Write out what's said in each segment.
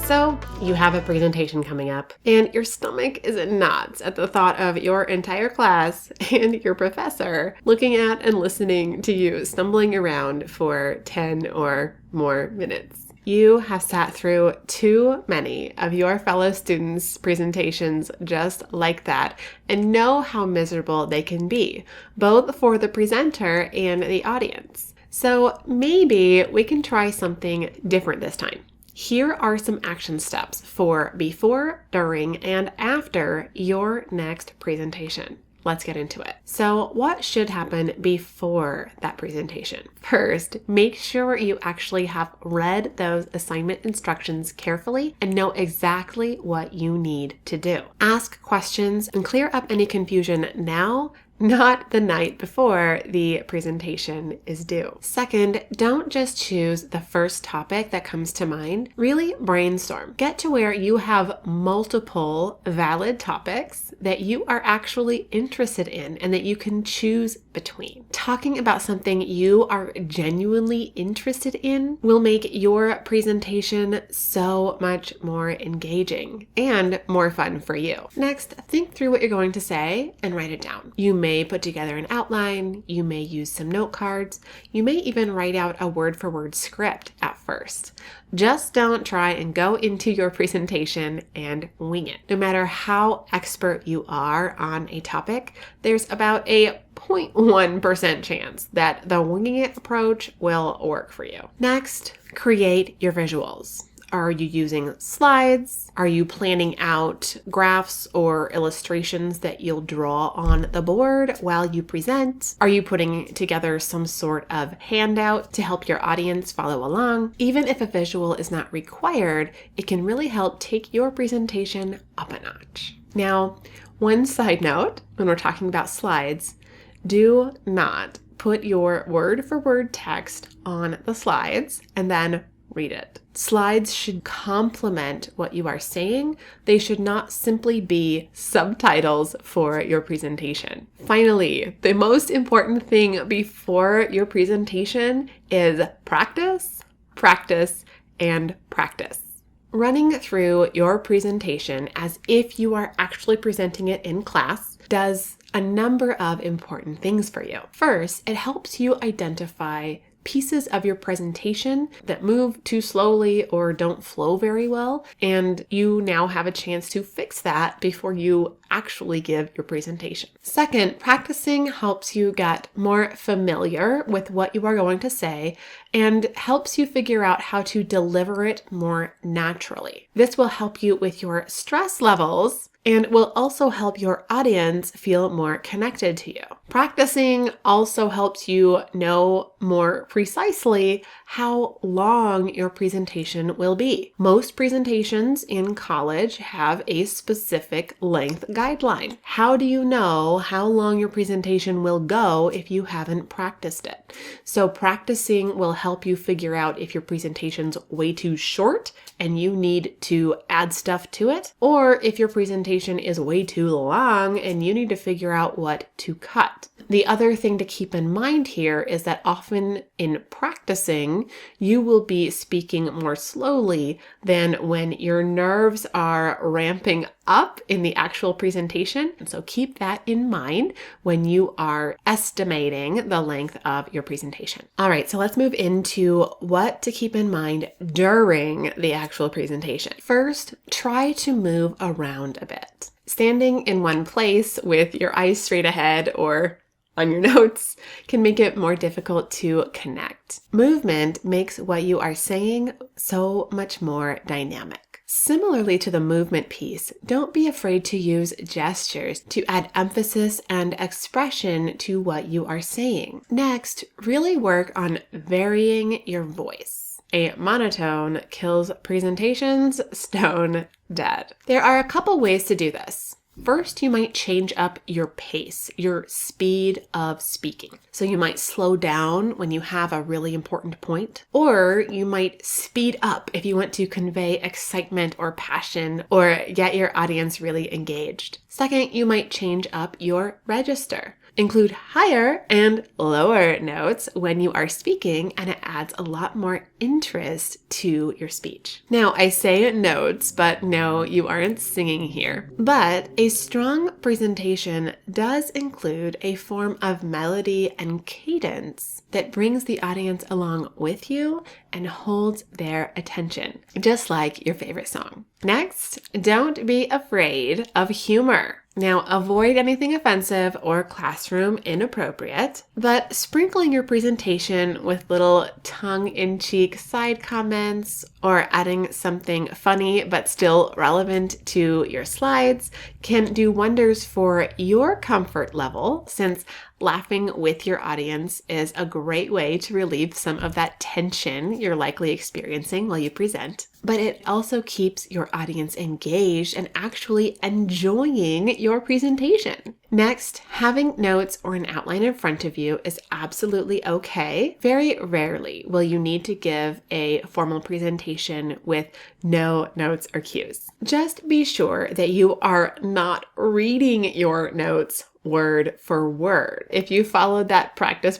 So you have a presentation coming up and your stomach is in knots at the thought of your entire class and your professor looking at and listening to you stumbling around for 10 or more minutes. You have sat through too many of your fellow students' presentations just like that and know how miserable they can be, both for the presenter and the audience. So maybe we can try something different this time. Here are some action steps for before, during, and after your next presentation. Let's get into it. So what should happen before that presentation? First, make sure you actually have read those assignment instructions carefully and know exactly what you need to do. Ask questions and clear up any confusion now, not the night before the presentation is due. Second, don't just choose the first topic that comes to mind. Really brainstorm. Get to where you have multiple valid topics that you are actually interested in and that you can choose between. Talking about something you are genuinely interested in will make your presentation so much more engaging and more fun for you. Next, think through what you're going to say and write it down. You may put together an outline, you may use some note cards, you may even write out a word-for-word script at first. Just don't try and go into your presentation and wing it. No matter how expert you are on a topic, there's about a 0.1% chance that the winging it approach will work for you. Next, create your visuals. Are you using slides? Are you planning out graphs or illustrations that you'll draw on the board while you present? Are you putting together some sort of handout to help your audience follow along? Even if a visual is not required, it can really help take your presentation up a notch. Now, one side note, when we're talking about slides, do not put your word-for-word text on the slides and then read it. Slides should complement what you are saying. They should not simply be subtitles for your presentation. Finally, the most important thing before your presentation is practice, practice, and practice. Running through your presentation as if you are actually presenting it in class does a number of important things for you. First, it helps you identify pieces of your presentation that move too slowly or don't flow very well, and you now have a chance to fix that before you actually give your presentation. Second, practicing helps you get more familiar with what you are going to say and helps you figure out how to deliver it more naturally. This will help you with your stress levels and will also help your audience feel more connected to you. Practicing also helps you know more precisely how long your presentation will be. Most presentations in college have a specific length guideline. How do you know how long your presentation will go if you haven't practiced it? So practicing will help you figure out if your presentation's way too short and you need to add stuff to it, or if your presentation is way too long and you need to figure out what to cut. The other thing to keep in mind here is that often in practicing, you will be speaking more slowly than when your nerves are ramping up in the actual presentation. And so keep that in mind when you are estimating the length of your presentation. All right, so let's move into what to keep in mind during the actual presentation. First, try to move around a bit. Standing in one place with your eyes straight ahead or on your notes can make it more difficult to connect. Movement makes what you are saying so much more dynamic. Similarly to the movement piece, don't be afraid to use gestures to add emphasis and expression to what you are saying. Next, really work on varying your voice. A monotone kills presentations stone dead. There are a couple ways to do this. First, you might change up your pace, your speed of speaking. So you might slow down when you have a really important point, or you might speed up if you want to convey excitement or passion or get your audience really engaged. Second, you might change up your register. Include higher and lower notes when you are speaking, and it adds a lot more interest to your speech. Now, I say notes, but no, you aren't singing here. But a strong presentation does include a form of melody and cadence that brings the audience along with you and holds their attention, just like your favorite song. Next, don't be afraid of humor. Now, avoid anything offensive or classroom inappropriate, but sprinkling your presentation with little tongue-in-cheek side comments or adding something funny but still relevant to your slides can do wonders for your comfort level, since laughing with your audience is a great way to relieve some of that tension you're likely experiencing while you present. But it also keeps your audience engaged and actually enjoying your presentation. Next, having notes or an outline in front of you is absolutely okay. Very rarely will you need to give a formal presentation with no notes or cues. Just be sure that you are not reading your notes word for word. If you followed that practice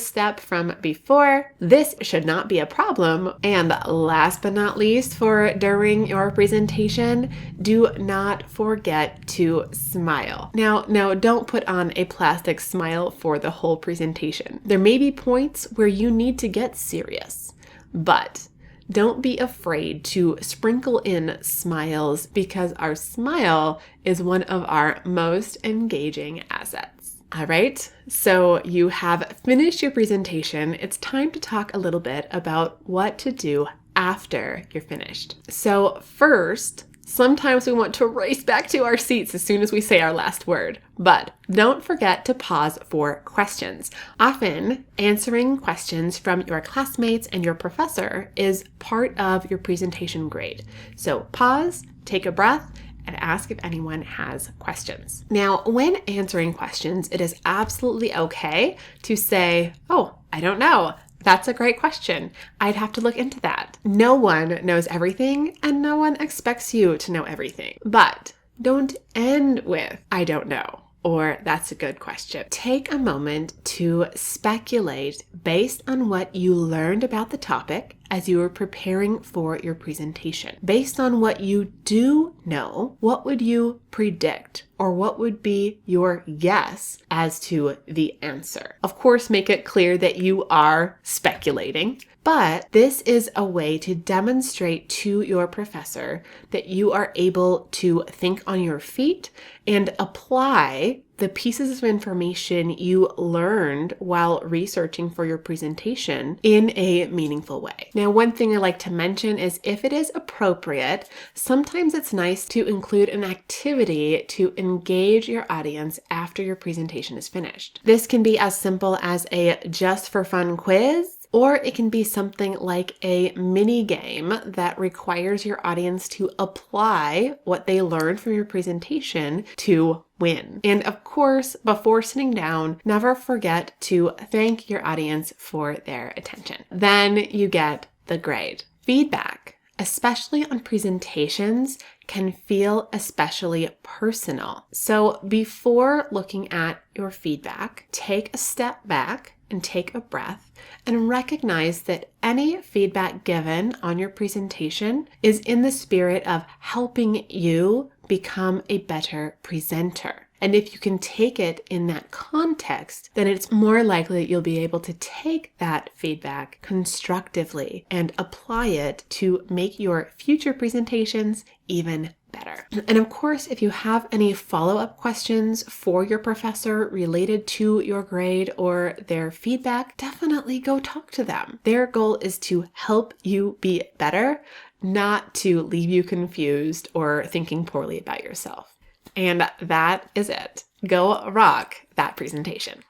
step from before, this should not be a problem. And last but not least, for during your presentation, do not forget to smile. Now, don't put on a plastic smile for the whole presentation. There may be points where you need to get serious, but don't be afraid to sprinkle in smiles, because our smile is one of our most engaging assets. All right, so you have finished your presentation. It's time to talk a little bit about what to do after you're finished. So first, sometimes we want to race back to our seats as soon as we say our last word, but don't forget to pause for questions. Often, answering questions from your classmates and your professor is part of your presentation grade. So pause, take a breath, and ask if anyone has questions. Now, when answering questions, it is absolutely okay to say, "Oh, I don't know. That's a great question. I'd have to look into that." No one knows everything, and no one expects you to know everything. But don't end with, "I don't know," or "That's a good question." Take a moment to speculate based on what you learned about the topic as you were preparing for your presentation. Based on what you do know, what would you predict, or what would be your guess as to the answer? Of course, make it clear that you are speculating, but this is a way to demonstrate to your professor that you are able to think on your feet and apply the pieces of information you learned while researching for your presentation in a meaningful way. Now, one thing I like to mention is, if it is appropriate, sometimes it's nice to include an activity to engage your audience after your presentation is finished. This can be as simple as a just for fun quiz, or it can be something like a mini game that requires your audience to apply what they learned from your presentation to win. And of course, before sitting down, never forget to thank your audience for their attention. Then you get the grade. Feedback, especially on presentations, can feel especially personal. So before looking at your feedback, take a step back and take a breath and recognize that any feedback given on your presentation is in the spirit of helping you become a better presenter. And if you can take it in that context, then it's more likely that you'll be able to take that feedback constructively and apply it to make your future presentations even better. And of course, if you have any follow-up questions for your professor related to your grade or their feedback, definitely go talk to them. Their goal is to help you be better, not to leave you confused or thinking poorly about yourself. And that is it. Go rock that presentation.